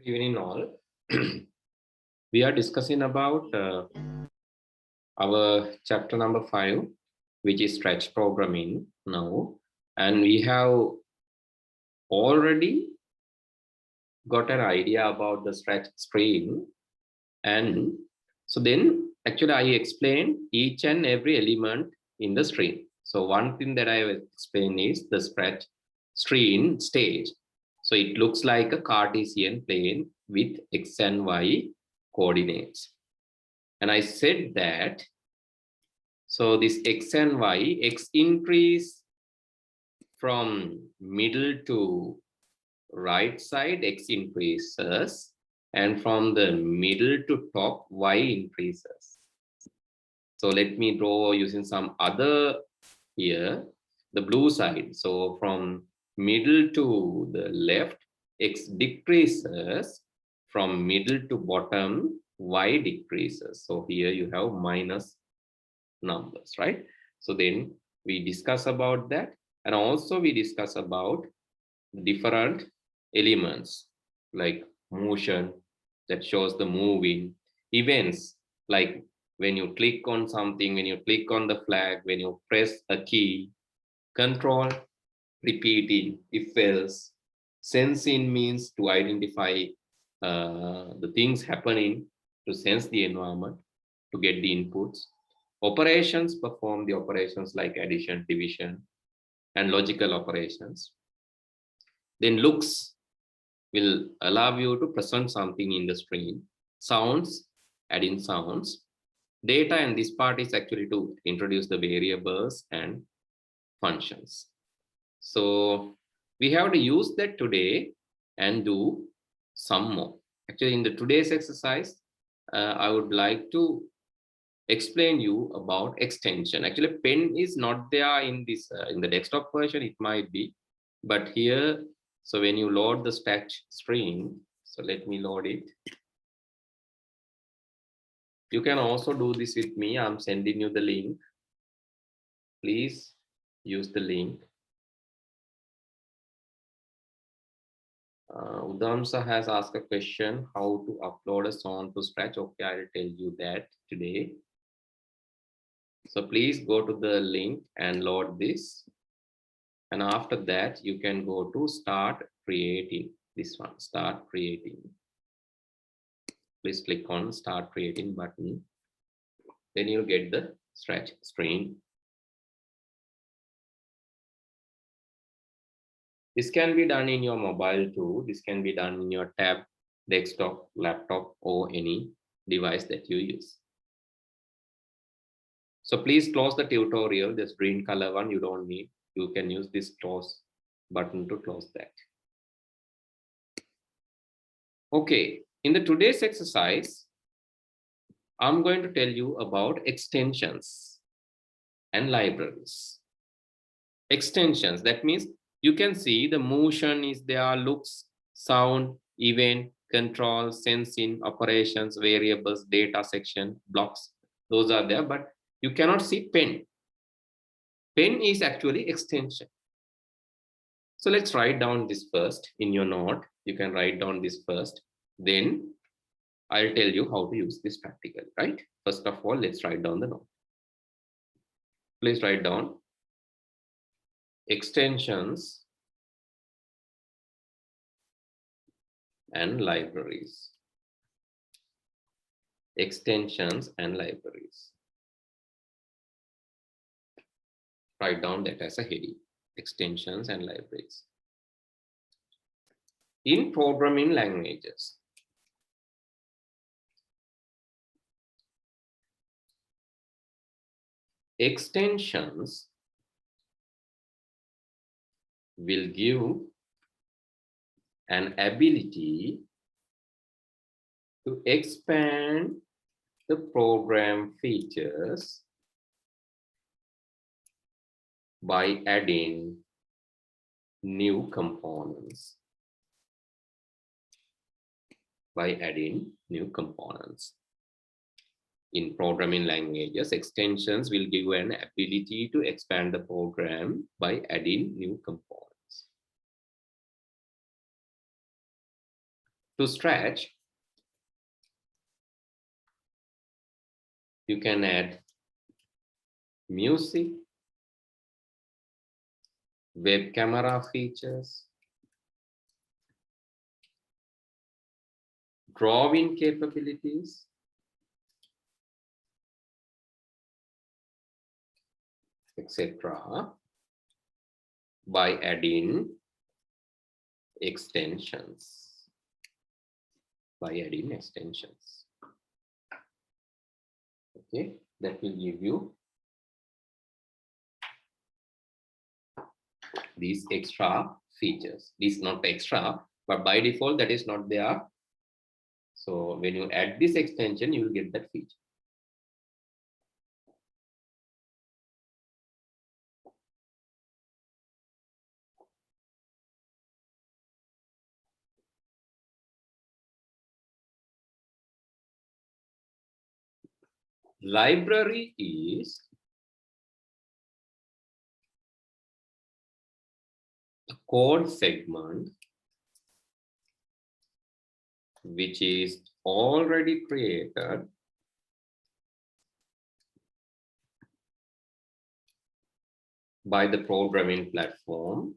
Evening all. We are discussing about our chapter number 5, which is stretch programming now, and we have already got an idea about the stretch string. And so then actually I explained each and every element in the string. So one thing that I will explain is the stretch string stage. So it looks like a Cartesian plane with x and y coordinates. And I said that, so this x and y, x increase from middle to right side, x increases, and from the middle to top, y increases. So let me draw using some other here, the blue side. So from middle to the left, x decreases, from middle to bottom, y decreases. So here you have minus numbers, right? So then we discuss about that, and also we discuss about different elements like motion that shows the moving, events like when you click on something, when you click on the flag, when you press a key, control, repeating, if else, sensing means to identify the things happening, to sense the environment, to get the inputs. Operations, perform the operations like addition, division, and logical operations. Then looks will allow you to present something in the screen. Sounds, add in sounds. Data, and this part is actually to introduce the variables and functions. So we have to use that today and do some more. Actually, in the today's exercise, I would like to explain you about extension. Actually, pen is not there in this in the desktop version. It might be, but here, so when you load the stretch string, so let me load it. You can also do this with me. I'm sending you the link. Please use the link. Udamsa has asked a question, how to upload a song to Stretch. Okay, I'll tell you that today. So please go to the link and load this. And after that, you can go to start creating. This one, start creating. Please click on start creating button. Then you'll get the stretch string. This can be done in your mobile too. This can be done in your tab, desktop, laptop, or any device that you use. So please close the tutorial. This green color one you don't need. You can use this close button to close that. Okay, in the today's exercise, I'm going to tell you about extensions and libraries. Extensions, that means you can see the motion is there, looks, sound, event, control, sensing, operations, variables, data section, blocks, those are there, but you cannot see pen. Pen is actually extension. So let's write down this first in your note. You can write down this first, then I'll tell you how to use this practically, right? First of all, let's write down the note. Please write down extensions and libraries. Extensions and libraries. Write down that as a heading. Extensions and libraries. In programming languages, extensions will give an ability to expand the program features by adding new components. By adding new components. In programming languages, extensions will give an ability to expand the program by adding new components. To stretch, you can add music, web camera features, drawing capabilities, etc. by adding extensions. Okay, that will give you these extra features. This is not extra, but by default that is not there. So when you add this extension, you will get that feature. Library is a code segment which is already created by the programming platform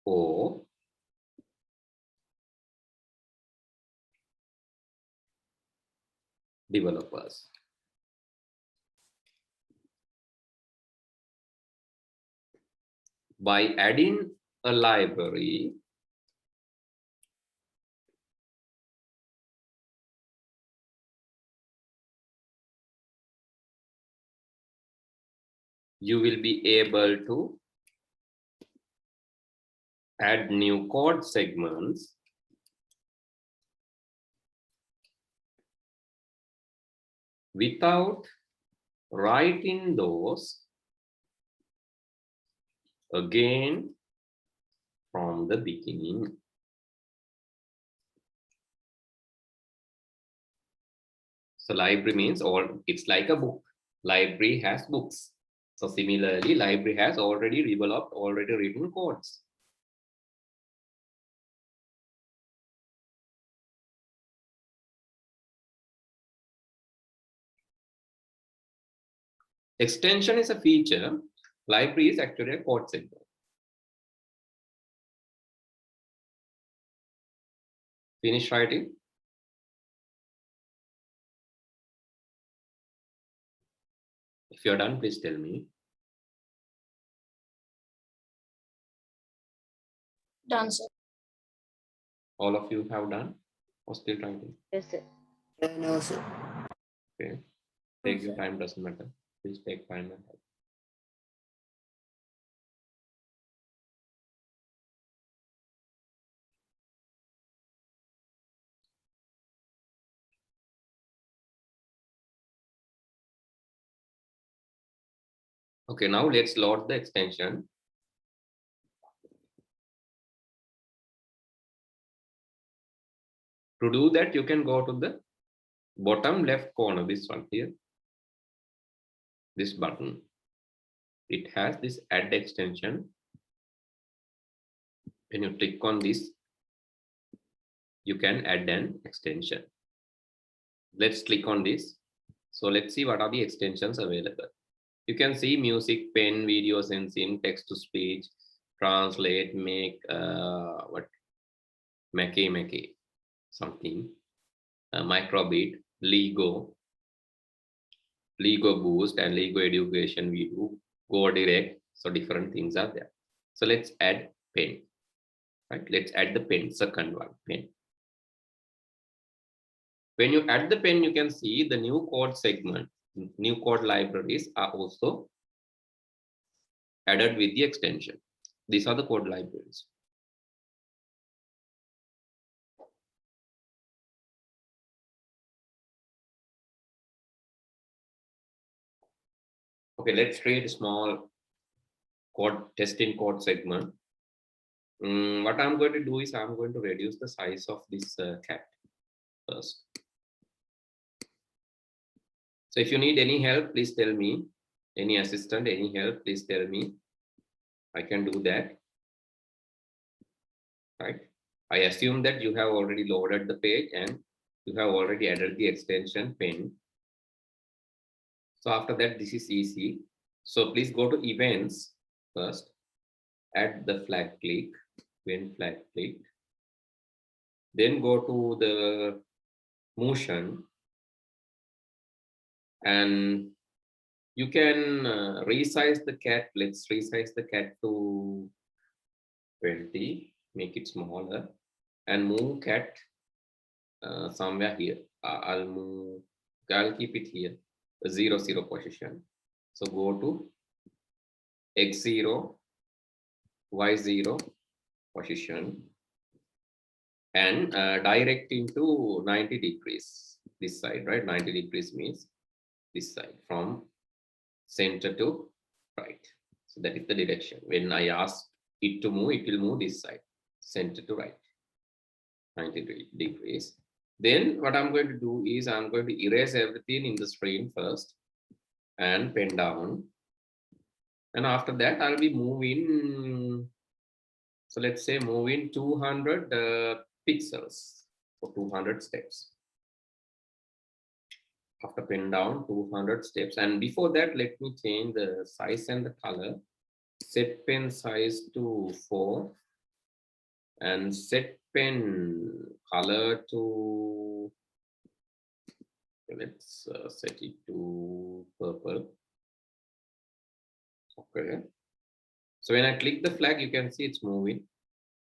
or developers. By adding a library, you will be able to add new code segments without writing those again from the beginning. So library means it's like a book. Library has books. So similarly, library has already developed, already written codes. Extension is a feature. Library is actually a code segment. Finish writing? If you're done, please tell me. Done, sir. All of you have done or still writing? Yes, sir. No, sir. Okay. Take your time, doesn't matter. Please take time and help. Okay, now let's load the extension. To do that, you can go to the bottom left corner, this one here, this button. It has this add extension. When you click on this, you can add an extension. Let's click on this. So let's see what are the extensions available. You can see music, pen, video sensing, text to speech, translate, make make something, microbit, Lego boost, and Lego education video, go direct. So different things are there. So let's add pen, right? Let's add the pen, second one, pen. When you add the pen, you can see the new code segment, new code libraries are also added with the extension. These are the code libraries. Okay, let's create a small code testing code segment. What I'm going to do is I'm going to reduce the size of this cat first. So if you need any help, please tell me. Any assistant, any help, please tell me. I can do that. right? I assume that you have already loaded the page and you have already added the extension pen. So after that, this is easy. So please go to events first, add the flag click, when flag click, then go to the motion, and you can resize the cat. Let's resize the cat to 20, make it smaller, and move cat somewhere here. I'll keep it here, the 0, 0 position. So go to X0, Y0 position and direct into 90 degrees this side, right? 90 degrees means this side, from center to right. So that is the direction. When I ask it to move, it will move this side, center to right, 90 degrees. Then what I'm going to do is I'm going to erase everything in the screen first and pen down. And after that, I'll be moving. So let's say moving 200 pixels for 200 steps. After pen down 200 steps. And before that, let me change the size and the color. Set pen size to 4 and set pen color to, let's set it to purple. Okay. So when I click the flag, you can see it's moving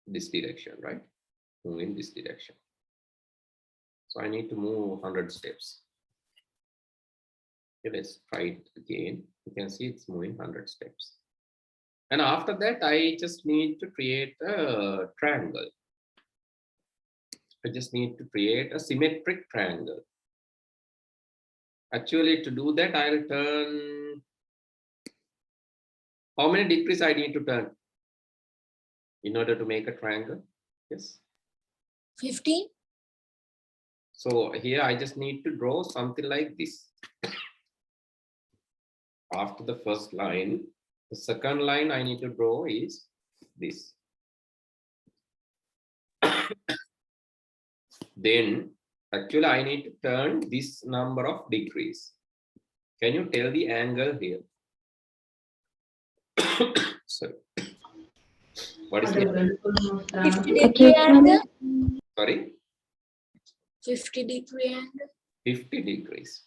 this direction, right? Moving this direction. So I need to move 100 steps. Okay, let's try it again. You can see it's moving 100 steps. And after that, I just need to create a triangle. I just need to create a symmetric triangle. Actually, to do that, I'll turn. How many degrees I need to turn in order to make a triangle? Yes. 15. So here I just need to draw something like this. After the first line, the second line I need to draw is this. Then actually I need to turn this number of degrees. Can you tell the angle here? Sorry. What is the 50 degree angle. Sorry? 50 degree angle. 50 degrees.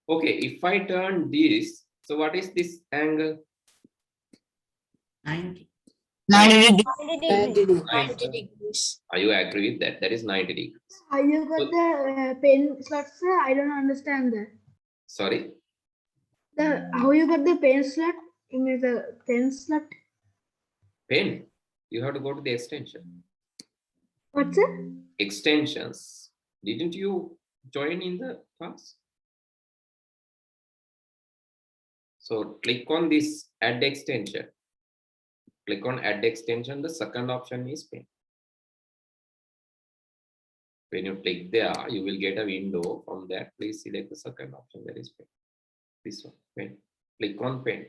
Okay, if I turn this, so what is this angle? 90. 90 degrees. Are you agree with that? That is 90 degrees. You got the pen slot, sir? I don't understand that. Sorry? How you got the pen slot? You mean the pen slot? Pen. You have to go to the extension. What's it? Extensions. Didn't you join in the class? So click on this add extension. Click on add extension. The second option is pen. When you click there, you will get a window. From that, please select the second option. That is pen. This one, pen. Click on pen.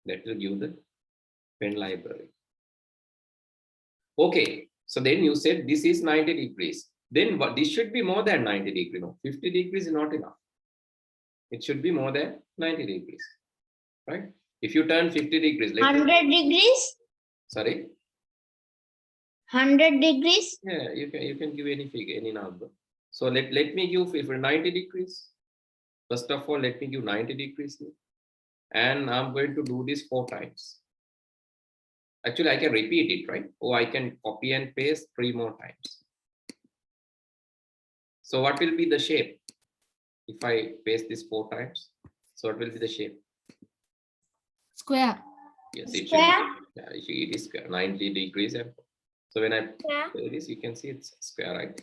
That will give the pen library. Okay, so then you said this is 90 degrees. Then what? This should be more than 90 degrees. No, 50 degrees is not enough. It should be more than 90 degrees, right? If you turn 50 degrees, 100 degrees. Sorry. 100 degrees. Yeah, you can give any figure, any number. So let me give, if 90 degrees. First of all, let me give 90 degrees here. And I'm going to do this 4 times. Actually, I can repeat it, right? Or I can copy and paste 3 more times. So what will be the shape? If I paste this 4 times, so what will be the shape? Square. Yes, it Square. should be. Yeah, it is square, 90 degrees. And so when I do this, you can see it's square, right?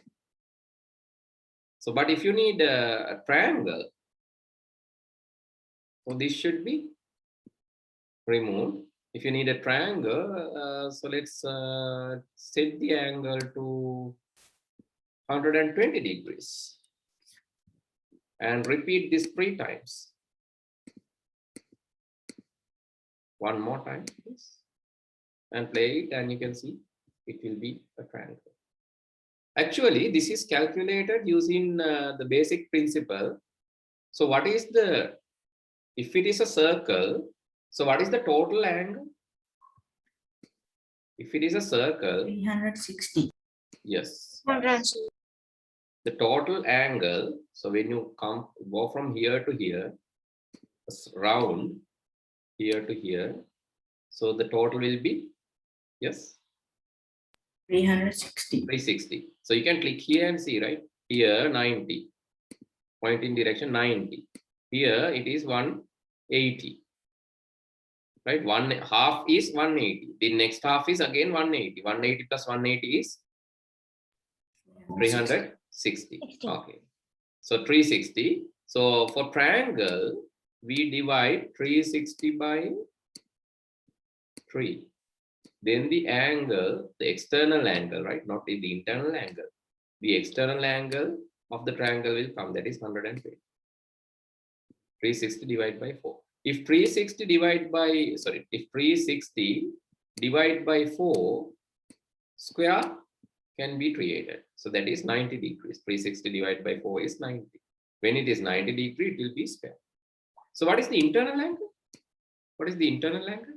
So, but if you need a triangle, so this should be removed. If you need a triangle, so let's set the angle to 120 degrees and repeat this 3 times. One more time, please. and play it, and you can see it will be a triangle. Actually, this is calculated using the basic principle. So what is the, if it is a circle, so what is the total angle? If it is a circle, 360. yes, the total angle. So when you go from here to here, round here to here, so the total will be, yes, 360. 360. So you can click here and see, right? Here 90, pointing direction 90. Here it is 180. Right? One half is 180. The next half is again 180. 180 plus 180 is 360. Okay. So 360. So for triangle, we divide 360 by 3. Then the angle, the external angle, right? Not the internal angle. The external angle of the triangle will come, that is 120. 360 divided by 4. If 360 divided by, sorry, if 360 divided by 4, square can be created. So that is 90 degrees. 360 divided by 4 is 90. When it is 90 degrees, it will be square. So what is the internal angle? What is the internal angle?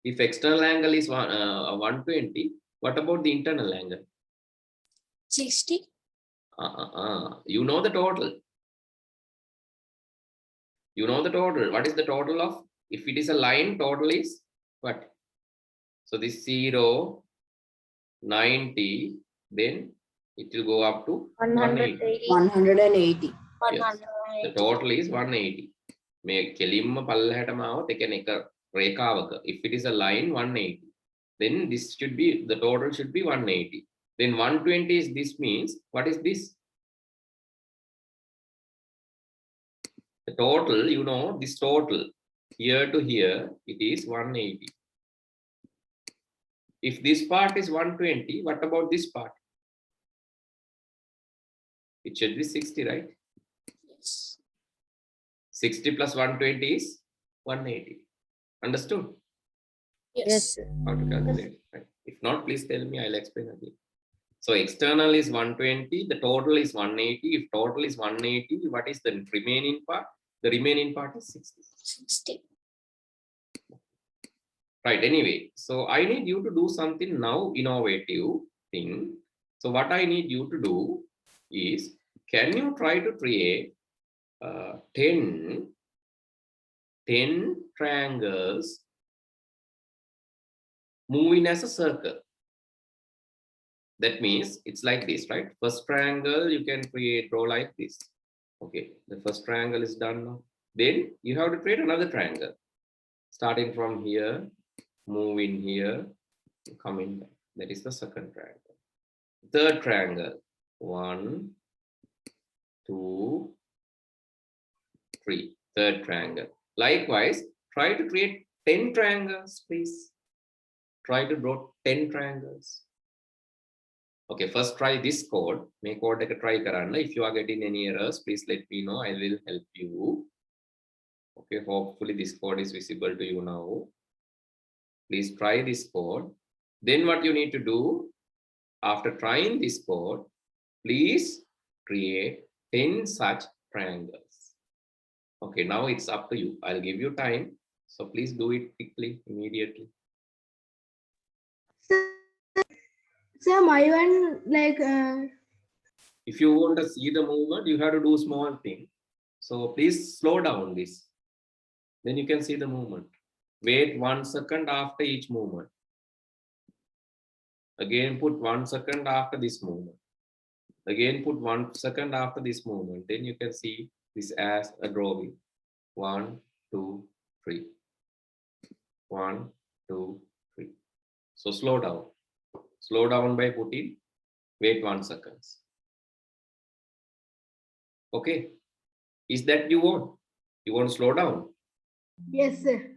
If external angle is 120, what about the internal angle? 60. You know the total. You know the total. What is the total of? If it is a line, total is what? So this 0, 90, then it will go up to 180. 180. Yes. The total is 180. May kelimma pallahata maawa tekena එක රේඛාවක. If it is a line, 180. Then this should be, the total should be 180. Then 120 is this, means what is this? The total, you know, this total here to here, it is 180. If this part is 120, what about this part? It should be 60, right? Yes. 60 plus 120 is 180. Understood? Yes. How to calculate, right? If not, please tell me, I'll explain again. So external is 120, the total is 180. If total is 180, what is the remaining part? The remaining part is 60. 60. Right, anyway, so I need you to do something now, innovative thing. So what I need you to do is, can you try to create 10 triangles moving as a circle? That means it's like this, right? First triangle you can draw like this. Okay, the first triangle is done now. Then you have to create another triangle. Starting from here, move in here, come in back. That is the second triangle. Third triangle, 1, 2, 3. Third triangle. Likewise, try to create 10 triangles, please. Try to draw 10 triangles. Okay, first try this code. Make code like a try karanna. If you are getting any errors, please let me know. I will help you. Okay, hopefully this code is visible to you now. Please try this code. Then what you need to do, after trying this code, please create 10 such triangles. Okay, now it's up to you. I'll give you time. So please do it quickly, immediately. So my one, like If you want to see the movement, you have to do small thing. So please slow down this. Then you can see the movement. Wait 1 second after each movement. Again, put 1 second after this movement. Again, put 1 second after this movement. Then you can see this as a drawing. 1, 2, 3. 1, 2, 3. So slow down. Slow down by putting, wait 1 second. Okay. Is that you want? You want to slow down? yes, sir.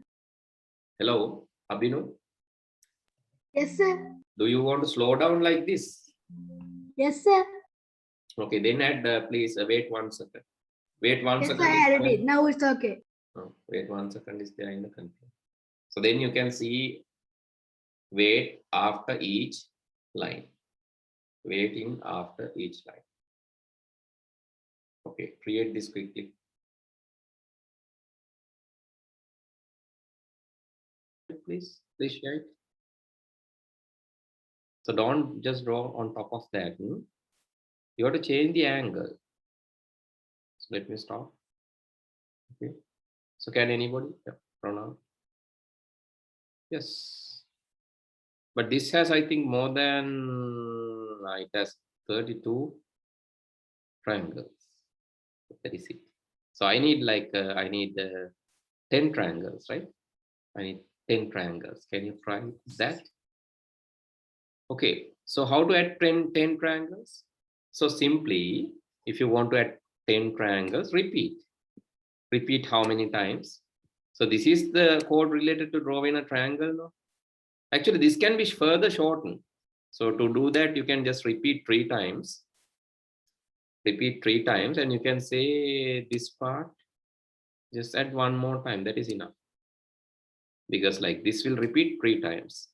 Hello, Abhinu? Yes, sir. Do you want to slow down like this? Yes, sir. Okay, then add, please wait 1 second. Wait 1 Yes, second. I added it. Now it's okay. Oh, wait 1 second is there in the control. So then you can see weight after each line. Weighting after each line. Okay, create this quickly. Please share it. So don't just draw on top of that. You have to change the angle. So let me stop. Okay. So can anybody pronounce? Yes. But this has, I think, more than it has 32 triangles. That is it. So I need like I need 10 triangles, right? I need 10 triangles. Can you try that? Okay. So how to add 10 triangles? So simply, if you want to add 10 triangles, repeat. Repeat how many times? So this is the code related to drawing a triangle. No? Actually, this can be further shortened. So to do that, you can just repeat 3 times. Repeat 3 times, and you can say this part, just add 1 more time. That is enough. Because like this will repeat 3 times.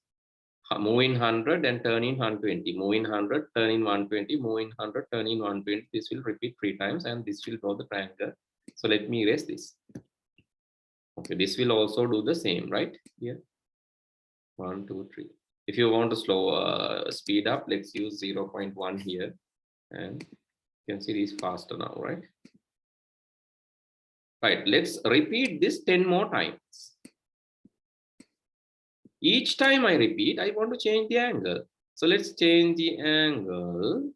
Move in 100 and turn in 120. Move in 100, turn in 120. Move in 100, turn in 120. This will repeat 3 times, and this will draw the triangle. So let me erase this. Okay, this will also do the same, right? Here. 1, 2, 3. If you want to slow speed up, let's use 0.1 here, and you can see this faster now, right? Right, let's repeat this 10 more times. Each time I repeat, I want to change the angle. So let's change the angle.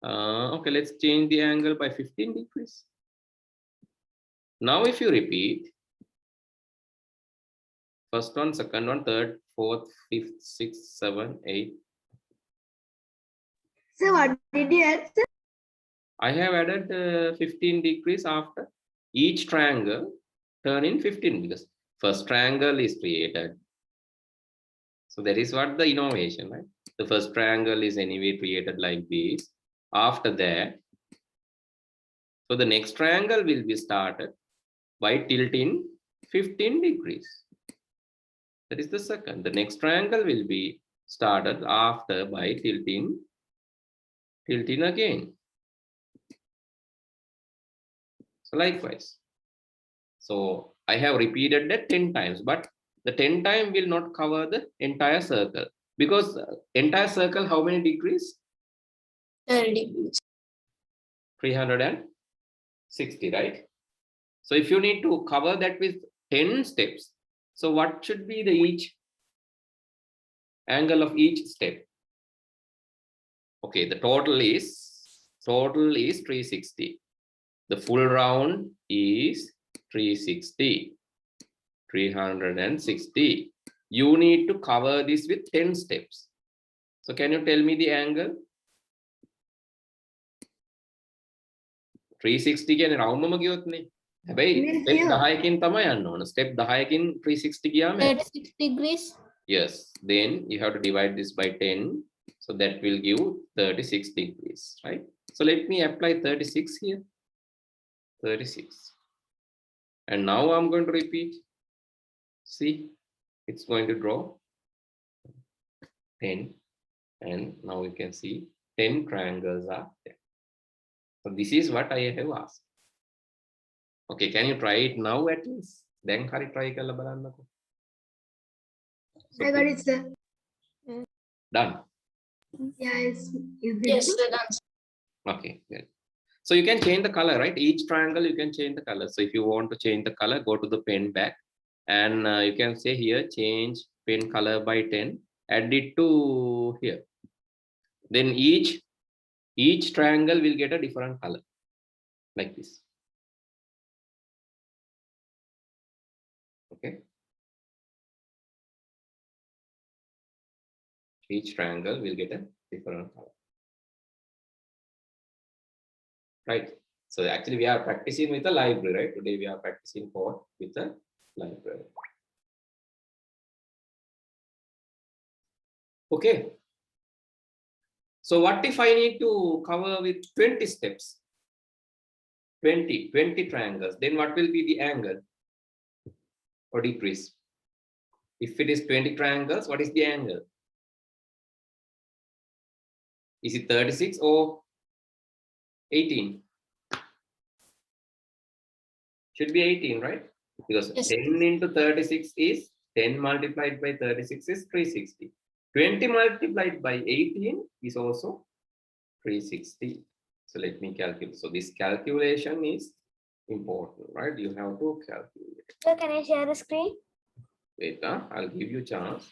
Okay, let's change the angle by 15 degrees. Now, if you repeat, first one, second one, third, fourth, fifth, sixth, seventh, eighth. So what did you add, sir? I have added 15 degrees after each triangle turn in 15 because first triangle is created. So that is what the innovation, right? The first triangle is anyway created like this. After that, so the next triangle will be started by tilting 15 degrees. That is the second. The next triangle will be started after by tilting again. So likewise. So I have repeated that 10 times, but the 10 time will not cover the entire circle because entire circle, how many degrees? 30 degrees. 360, right? So if you need to cover that with 10 steps, so what should be the each angle of each step? Okay, the total is 360. The full round is 360. 360. You need to cover this with 10 steps. So can you tell me the angle? 360 කියන්නේ රවුන්ඩ්ම ගියොත් නේ. හැබැයි step 10කින් තමයි යන්න ඕන. Step 10කින් 360 ගියාම 36 degrees. Yes, then you have to divide this by 10. So that will give 36 degrees, right? So let me apply 36 here. 36. And now I'm going to repeat. See, it's going to draw 10. And now you can see 10 triangles are there. So this is what I have asked. Okay, can you try it now at least? Then hurry try කරලා බලන්නකෝ. I got it, sir. Done. Yeah, it's Yes, the done. Okay, good. So you can change the color, right? Each triangle you can change the color. So if you want to change the color, go to the pen back and you can say here change pen color by 10, add it to here. Then each triangle will get a different color like this. Okay. Each triangle will get a different color. Right. So actually we are practicing with a library, right? Today we are practicing code with a library. Okay. So what if I need to cover with 20 steps? 20 triangles. Then what will be the angle? or decrease? If it is 20 triangles, what is the angle? Is it 36 or 18? Should be 18, right? Because Yes. 10 into 36 is 10 multiplied by 36 is 360. 20 multiplied by 18 is also 360. So let me calculate. So this calculation is important, right? You have to calculate. So can I share the screen? Wait, I'll give you a chance.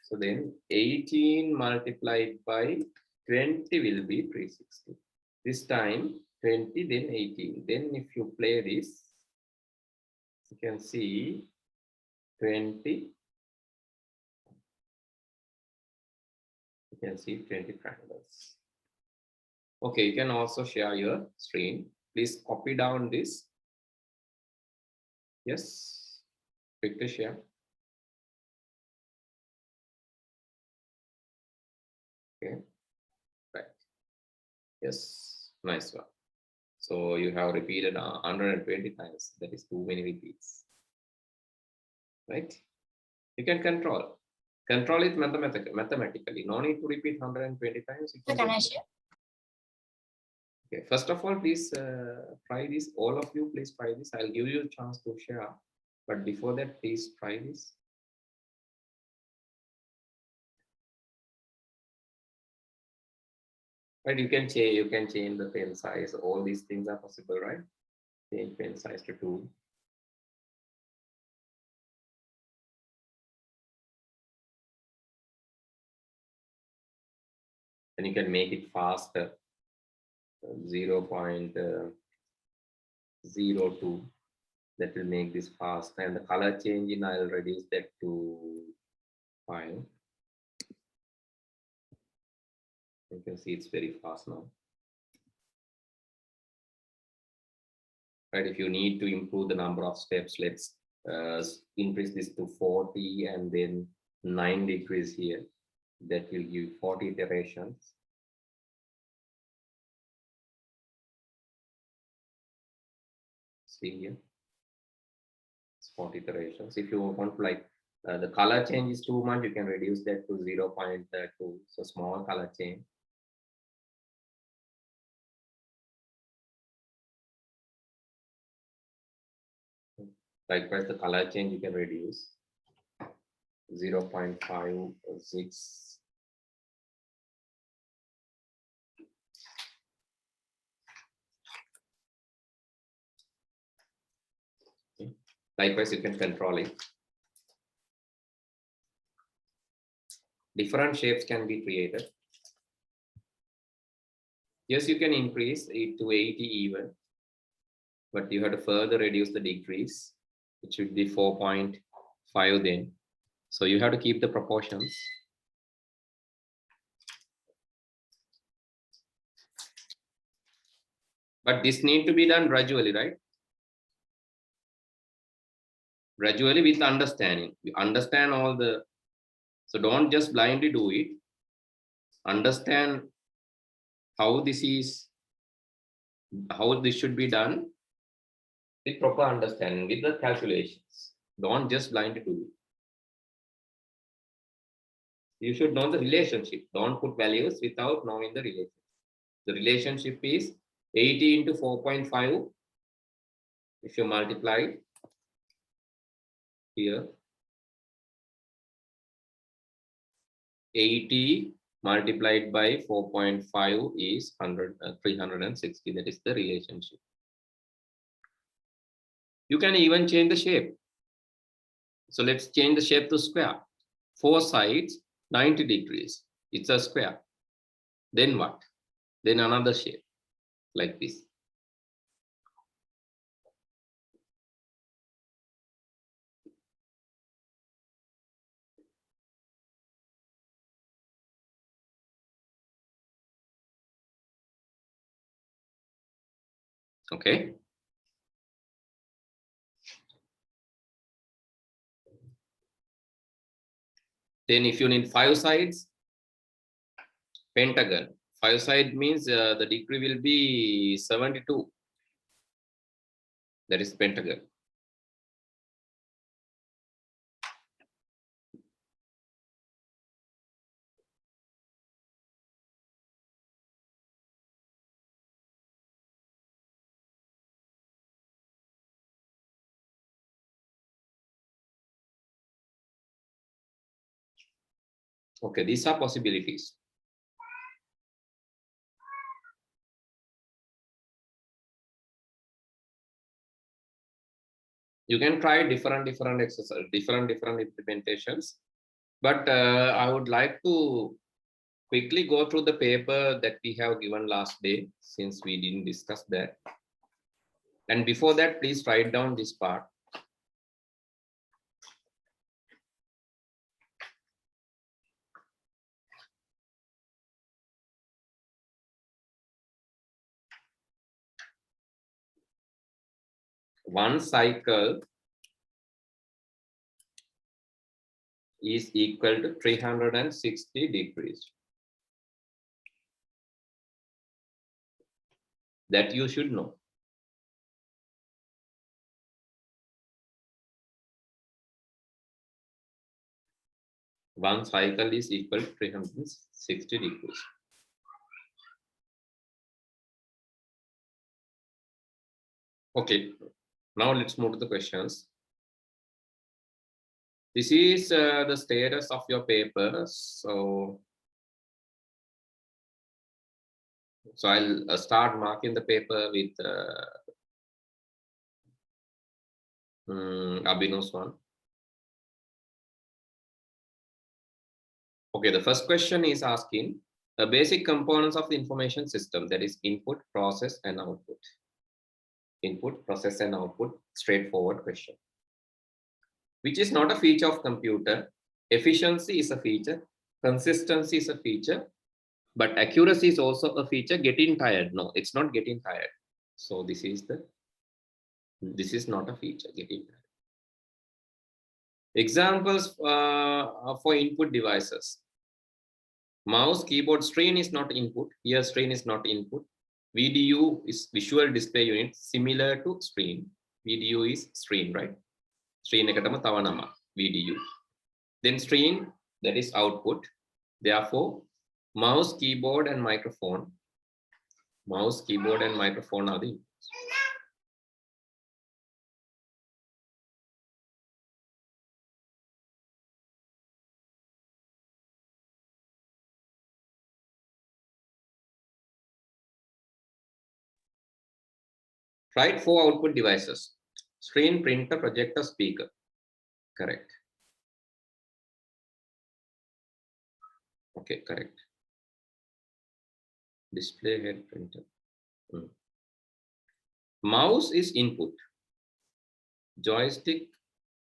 So then 18 multiplied by 20 will be 360. This time 20, then 18. Then if you play this, you can see 20. You can see 20 triangles. Okay, you can also share your screen. Please copy down this. Yes, quickly share. Okay, right. Yes, nice one. So you have repeated 120 times. That is too many repeats. Right? You can control it mathematically. No need to repeat 120 times. You So can can I just- share? Okay, first of all, please try this. All of you, please try this. I'll give you a chance to share. But before that, please try this. Right, you can change the pen size. All these things are possible, right? Change pen size to 2. And you can make it faster. 0.02. That will make this fast. And the color changing, I'll reduce that to 5. You can see it's very fast now. Right, if you need to improve the number of steps, let's increase this to 40 and then 9 degrees here. That will give 40 iterations. See here, it's 40 iterations. If you want to like the color change is too much, you can reduce that to 0.2. So small color change. Likewise, the color change you can reduce 0.56. Okay. Likewise, you can control it. Different shapes can be created. Yes, you can increase it to 80 even, but you have to further reduce the degrees. It should be 4.5 then. So you have to keep the proportions. But this need to be done gradually, right? Gradually with understanding. You understand all the, so don't just blindly do it. Understand how this should be done with proper understanding, with the calculations. Don't just blindly do it. You should know the relationship. Don't put values without knowing the relationship. The relationship is 80 into 4.5. If you multiply here, 80 multiplied by 4.5 is 360. That is the relationship. You can even change the shape. So let's change the shape to square. 4 sides, 90 degrees. It's a square. Then what? Then another shape like this. Okay. Then if you need 5 sides, pentagon. 5 side means the degree will be 72. That is pentagon. Okay, these are possibilities. You can try different exercise, different implementations, but I would like to quickly go through the paper that we have given last day, since we didn't discuss that. And before that, please write down this part. One cycle is equal to 360 degrees. That you should know. One cycle is equal to 360 degrees. Okay, now let's move to the questions. This is the status of your paper. So I'll start marking the paper with Abhinav's one. Okay, the first question is asking the basic components of the information system, that is input, process, and output. Input, process, and output, straightforward question. Which is not a feature of computer. Efficiency is a feature, consistency is a feature, but accuracy is also a feature. Getting tired, no, it's not getting tired. So this is not a feature, getting tired. Examples for input devices. Mouse, keyboard, screen is not input. Here screen is not input. VDU is visual display unit, similar to screen. VDU is screen, right? Screen ekatama tawa nama, VDU. Then screen, that is output. Therefore, mouse, keyboard, and microphone. Mouse, keyboard, and microphone are the inputs. Write 4 output devices: screen, printer, projector, speaker. Correct. Okay, correct. Display head, printer. Mouse is input. Joystick,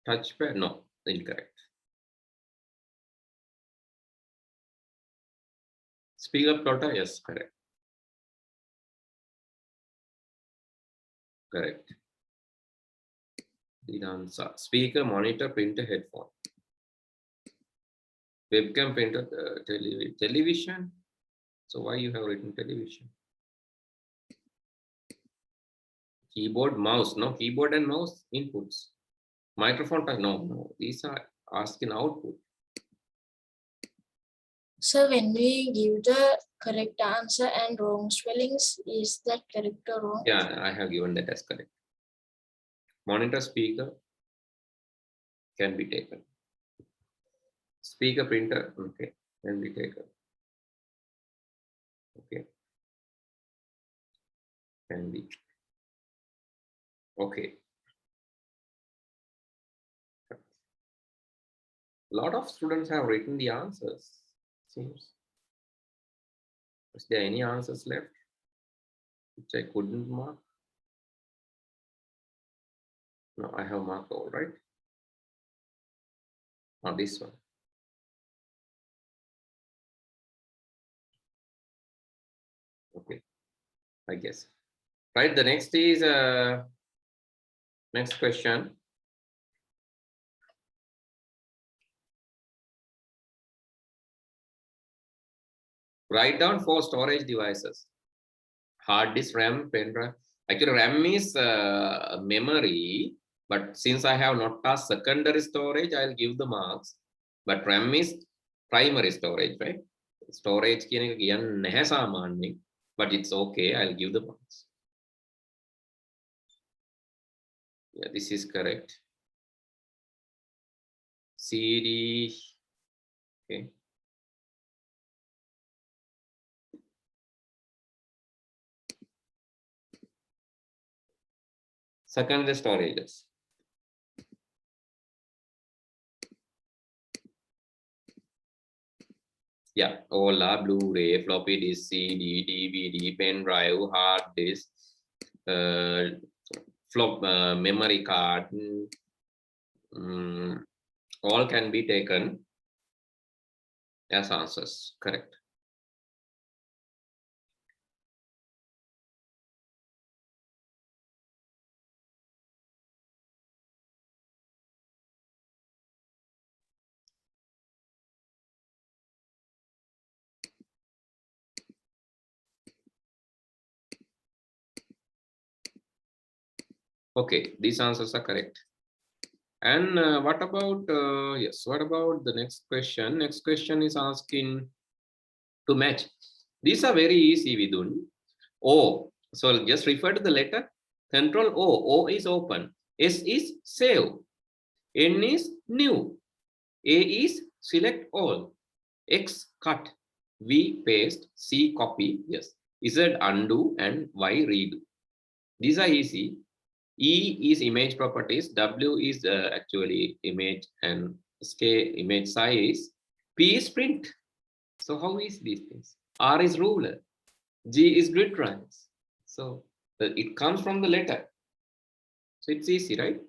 touchpad, no, incorrect. Speaker, plotter, yes, correct. Correct. The answer. Speaker, monitor, printer, headphone. Webcam, printer, television. So why you have written television? Keyboard, mouse, no, keyboard and mouse inputs. Microphone, no, these are asking output. So when we give the correct answer and wrong spellings, is that correct or wrong? Yeah, I have given that as correct. Monitor, speaker can be taken. Speaker, printer, okay, can be taken. Okay. Can be. Okay. A lot of students have written the answers, seems. Is there any answers left which I couldn't mark? No, I have marked all, right? Now this one. Okay, I guess. Right, the next is next question. Write down 4 storage devices: hard disk, RAM, pen drive. Actually, RAM is memory, but since I have not passed secondary storage, I'll give the marks. But RAM is primary storage, right? Storage but it's okay, I'll give the marks. Yeah, this is correct. CD, okay. Secondary storages. Yeah, all are Blu-ray, floppy disk, CD, DVD, pen drive, hard disk, memory card, all can be taken as answers. Correct. Okay, these answers are correct. And what about, yes, what about the next question? Next question is asking to match. These are very easy, Vidun. O, so just refer to the letter. Control O, O is open. S is save. N is new. A is select all. X cut. V paste. C copy. Yes. Z undo and Y redo. These are easy. E is image properties. W is actually image and scale image size. P is print. So how is these things? R is ruler. G is grid lines. So it comes from the letter. So it's easy, right?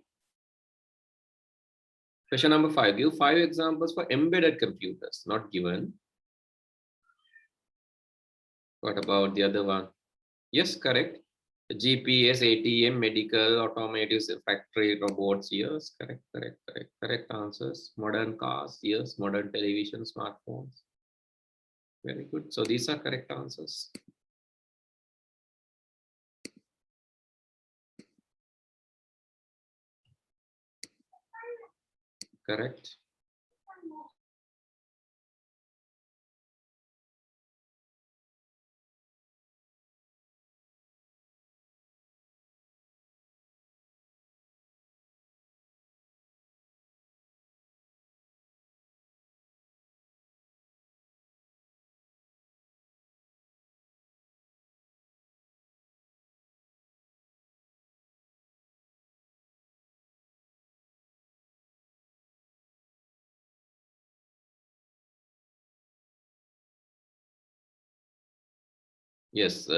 Question number 5. Give 5 examples for embedded computers. Not given. What about the other one? Yes, correct. GPS, ATM, medical, automotive, factory, robots. Yes, correct answers. Modern cars. Yes, modern television, smartphones. Very good. So these are correct answers. Correct. Yes.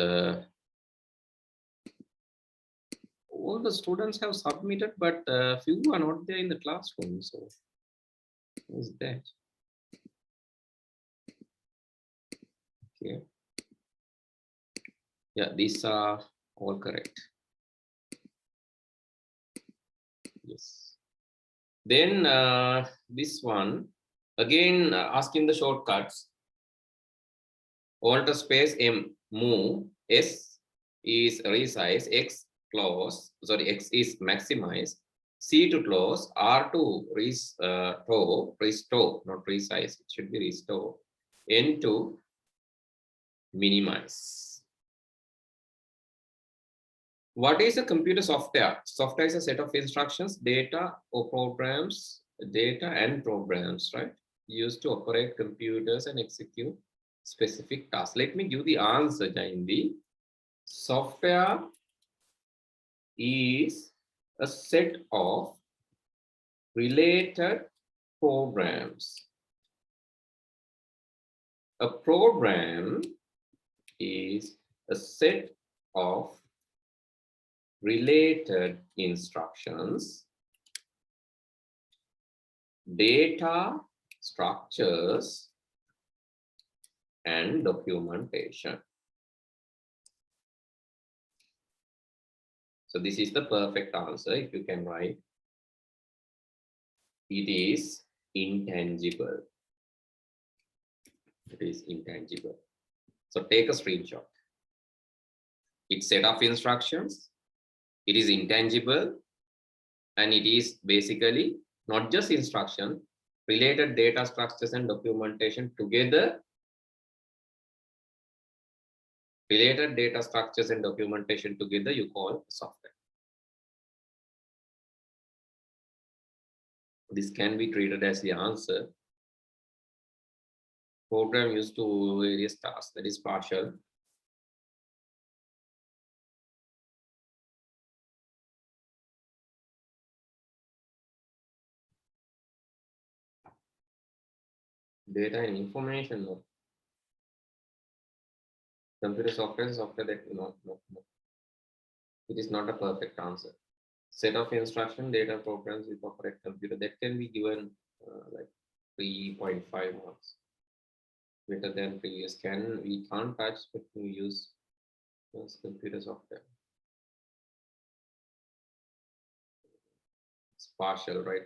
All the students have submitted, but few are not there in the classroom. So who's that? Okay. Yeah, these are all correct. Yes. Then this one again asking the shortcuts. Alter space M move, S is resize, X close, sorry, X is maximize, C to close, R to restore, not resize, it should be restore, N to minimize. What is a computer software? Software is a set of instructions, data or programs, data and programs, right? Used to operate computers and execute specific tasks. Let me give the answer, Jaindi. Software is a set of related programs. A program is a set of related instructions, data, structures, and documentation. So this is the perfect answer if you can write. It is intangible. It is intangible. So take a screenshot. It's set of instructions. It is intangible. And it is basically not just instruction, related data structures and documentation together. Related data structures and documentation together you call software. This can be treated as the answer. Program used to various tasks, that is partial. Data and information. No. Computer software is software that no. It is not a perfect answer. Set of instruction data programs with operate computer that can be given like 3.5 marks. Better than previous. We can't touch, but we use computer software. It's partial, right?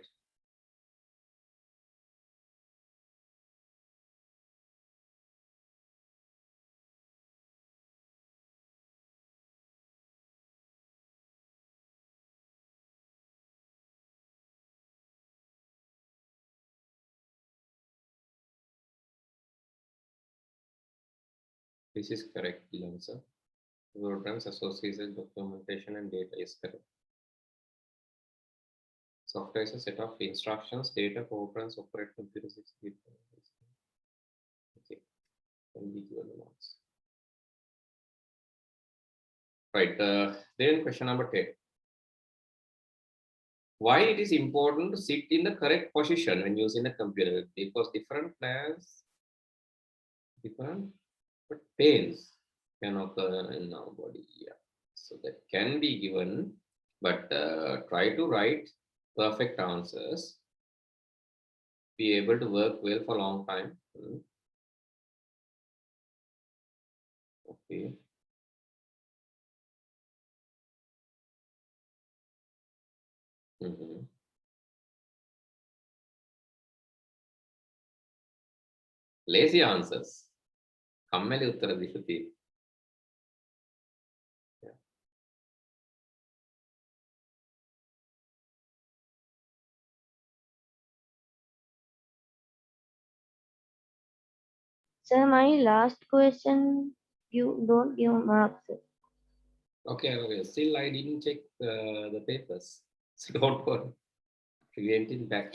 This is correct, the answer. Programs associated documentation and data is correct. Software is a set of instructions, data, programs, operate computer system. Okay, can be given the marks. Right, then question number 10. Why it is important to sit in the correct position when using the computer? Because different players, different but pains can occur in our body. Yeah, so that can be given, but try to write perfect answers. Be able to work well for a long time. Okay. Lazy answers. කම්මැලි උත්තර දීලා තියෙන්නේ. Sir, my last question, you don't give marks. Okay, okay. Still, I didn't check the papers. So don't worry. Preventing back.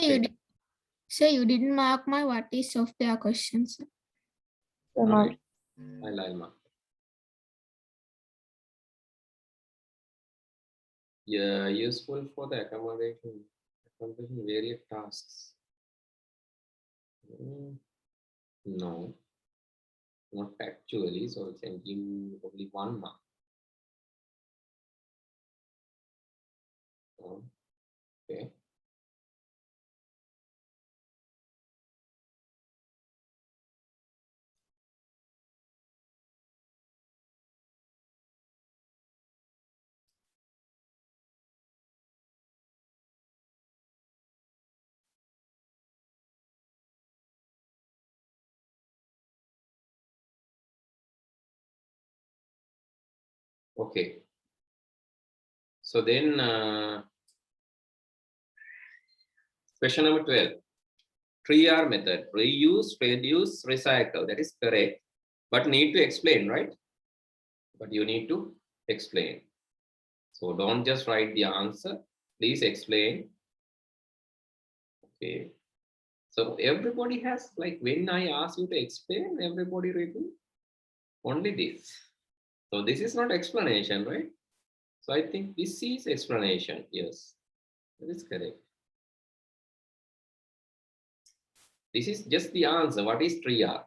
Sir, you didn't mark my what is software questions. So Right. I'll mark. Yeah, useful for the accommodating accomplishing various tasks. No, not actually. So we can give only 1 mark. Okay. Okay. So then, question number 12. 3R method. Reuse, reduce, recycle. That is correct. But need to explain, right? But you need to explain. So don't just write the answer. Please explain. Okay. So everybody has, like, when I ask you to explain, everybody written only this. So this is not explanation, right? So I think this is explanation. Yes, that is correct. This is just the answer. What is 3R?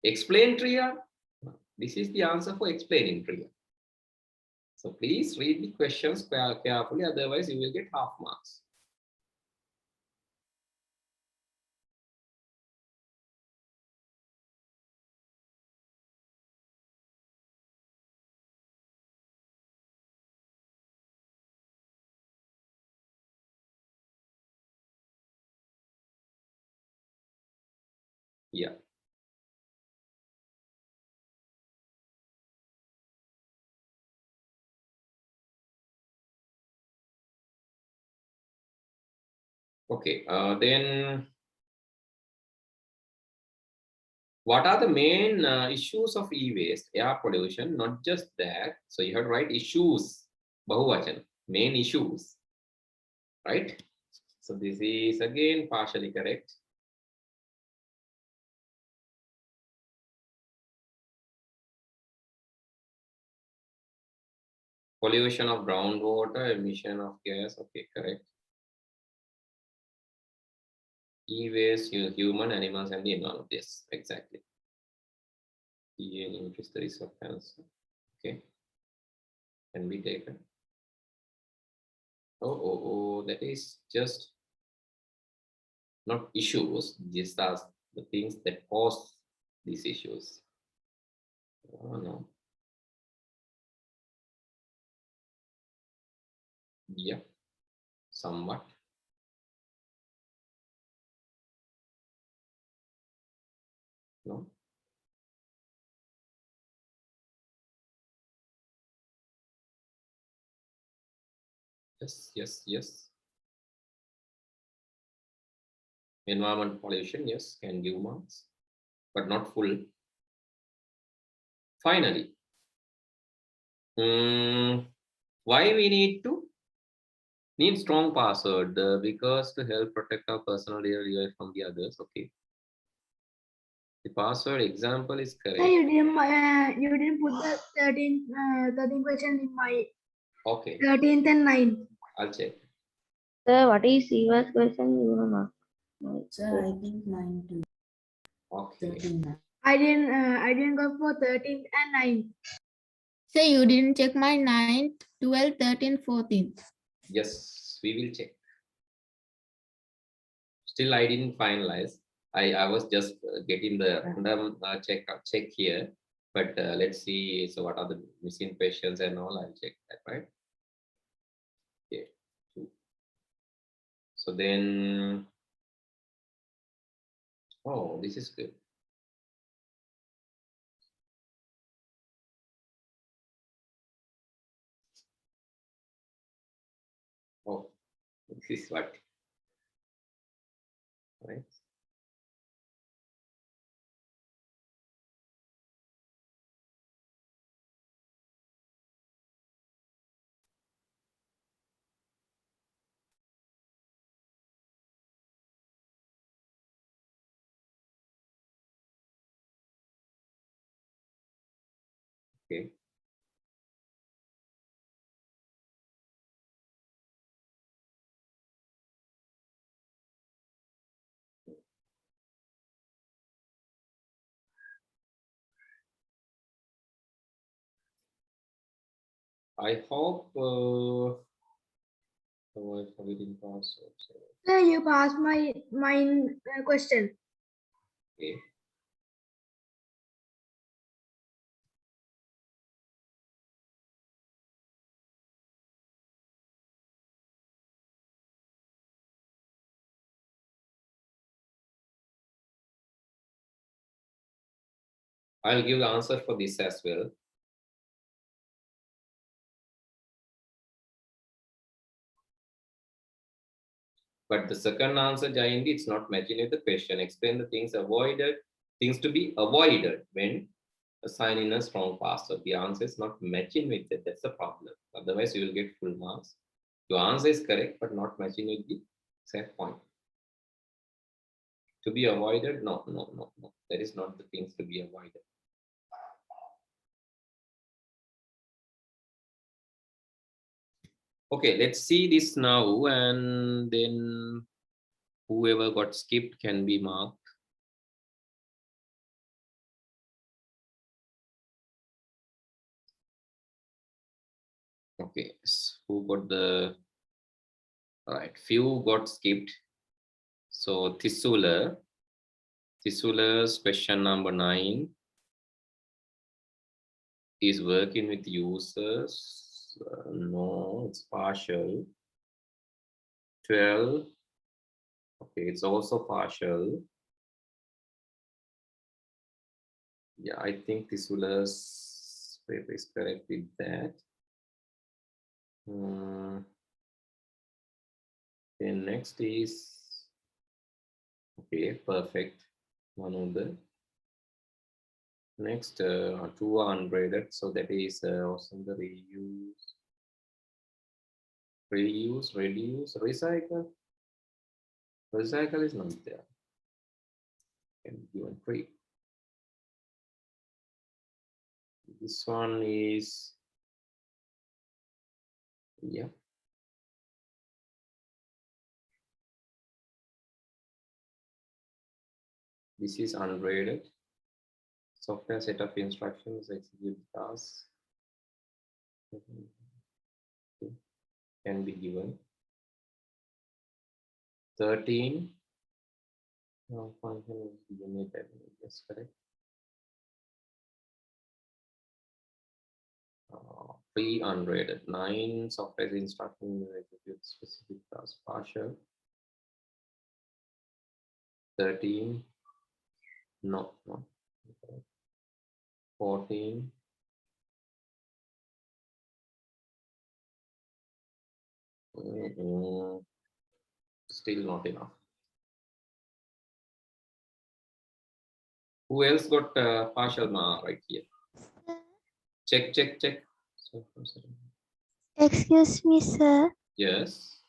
Explain 3R. This is the answer for explaining 3R. So please read the questions carefully, otherwise you will get half marks. Yeah. Okay, then what are the main issues of e-waste? Air pollution, not just that. So you have to write issues, bahuvachan, main issues, right? So this is again partially correct. Pollution of groundwater, emission of gas, okay, correct. E-waste, human, animals, and the environment. Yes, exactly. Increase the risk of cancer. Okay. Can be taken. Oh, that is just not issues. These are the things that cause these issues. Oh, no. Yeah, somewhat. No. Yes. Environment pollution, yes, can give marks, but not full. Finally, why we need strong password? Because to help protect our personal data from the others. Okay. The password example is correct. Sir, you didn't put the 13 question in my Okay, 13th and 9th. I'll check. Sir, what is Shiva's question? You know, mark. Sir, I think mine too. Okay. 13. I didn't go for 13th and 9th. Say you didn't check my 9th, 12th, 13th, 14th. Yes, we will check. Still, I didn't finalize. I was just getting the random check here, but let's see. So, what are the missing questions and all? I'll check that, right? Okay. So then, oh, this is good. Oh, this is what, right? Okay. I hope. Oh, I'm forgetting password. Sir, you passed my question. Okay. I'll give the answer for this as well. But the second answer, Jayandi, it's not matching with the question. Explain the things to be avoided when assigning a strong password. The answer is not matching with it. That's the problem. Otherwise, you will get full marks. Your answer is correct, but not matching with the set point. To be avoided? No. That is not the things to be avoided. Okay, let's see this now, and then whoever got skipped can be marked. Okay, so who got the, all right, few got skipped. So Thisula's question number 9 is working with users. No, it's partial. 12. Okay, it's also partial. Yeah, I think Thisula's paper is correct with that. Then next is, okay, perfect. One of the next 2 are ungraded, so that is also the reuse, recycle. Recycle is not there. Can be given 3. This one is, yeah. This is ungraded. Software set of instructions execute tasks can be given. 13. No, function is unit. Yes, correct. Free ungraded. 9. Software instruction execute specific task partial. 13. No. 14. Still not enough. Who else got partial mark right here? Check. Excuse me, sir. Yes.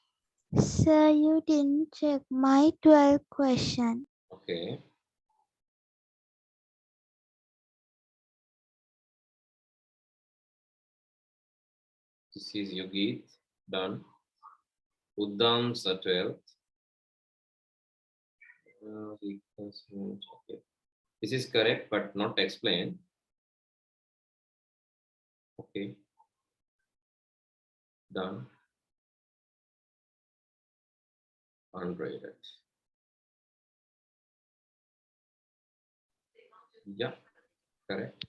Sir, you didn't check my 12 question. Okay. This is Yogit. Done. Uddam's 12. Okay. This is correct, but not explained. Okay. Done. Ungraded. Yeah, correct.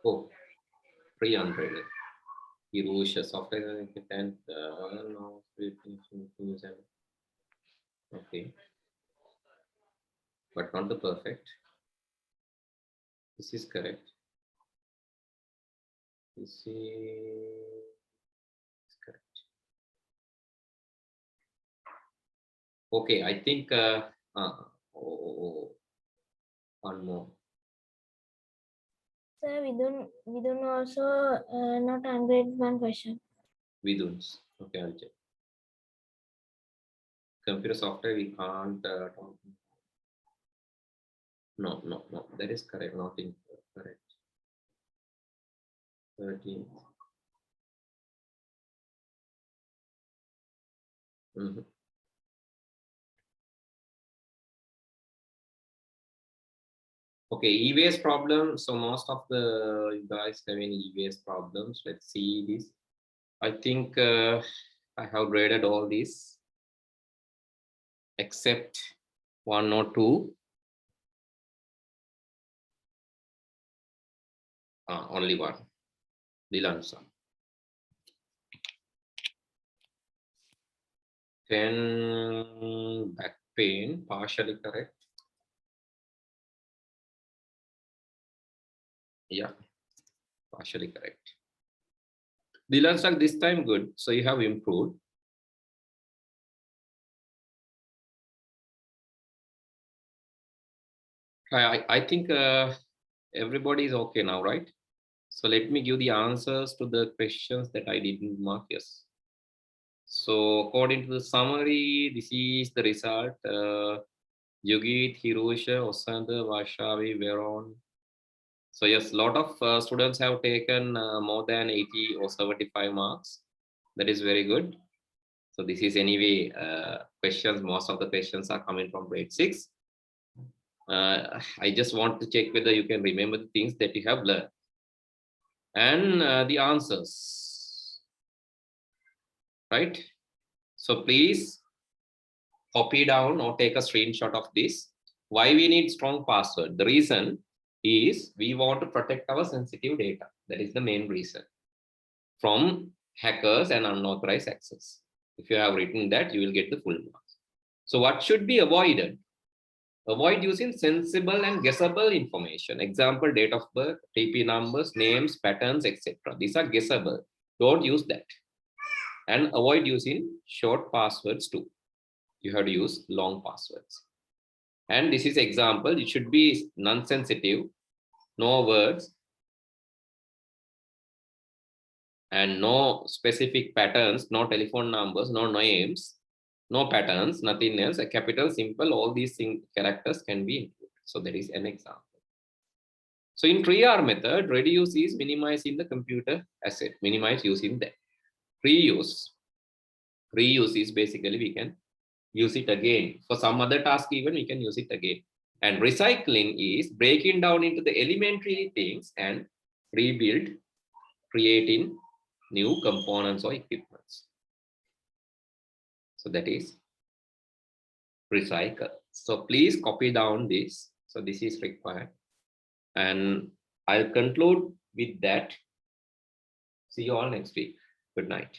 Oh, pre-ungraded. Hirusha software and okay, but not the perfect. This is correct. This is correct. Okay, I think one more. Sir, we don't also not ungraded one question. Vidun's. Okay, I'll check. Computer software we can't talk. No, that is correct. Not incorrect. 13. Okay, e-waste problem. So most of the you guys have any e-waste problems. Let's see this. I think I have graded all these except 1 or 2. Only one. Nilanjana. 10 back pain, partially correct. Yeah, partially correct. Nilanjana, this time good. So you have improved. I think everybody is okay now, right? So let me give the answers to the questions that I didn't mark. Yes. So according to the summary, this is the result. Yogit, Hirosha, Osanda, Varshavi, Veron. So yes, a lot of students have taken more than 80 or 75 marks. That is very good. So this is anyway questions. Most of the questions are coming from grade 6. I just want to check whether you can remember the things that you have learned and the answers, right? So please copy down or take a screenshot of this. Why we need strong password? The reason is we want to protect our sensitive data. That is the main reason from hackers and unauthorized access. If you have written that, you will get the full marks. So what should be avoided? Avoid using sensible and guessable information. Example, date of birth, TP numbers, names, patterns, etc. These are guessable. Don't use that. And avoid using short passwords too. You have to use long passwords. And this is example. It should be non-sensitive, no words, and no specific patterns, no telephone numbers, no names, no patterns, nothing else. A capital, simple, all these characters can be included. So that is an example. So in 3R method, reduce is minimizing the computer asset, minimize using that. Reuse. Reuse is basically we can use it again. For some other task even we can use it again. And recycling is breaking down into the elementary things and rebuild, creating new components or equipments. So that is recycle. So please copy down this. So this is required. And I'll conclude with that. See you all next week. Good night.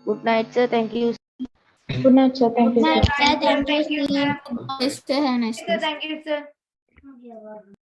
Good night, sir. Thank you. Good night, sir. Thank you, sir. Thank you. Yes, sir. Have a nice day. Thank you, sir.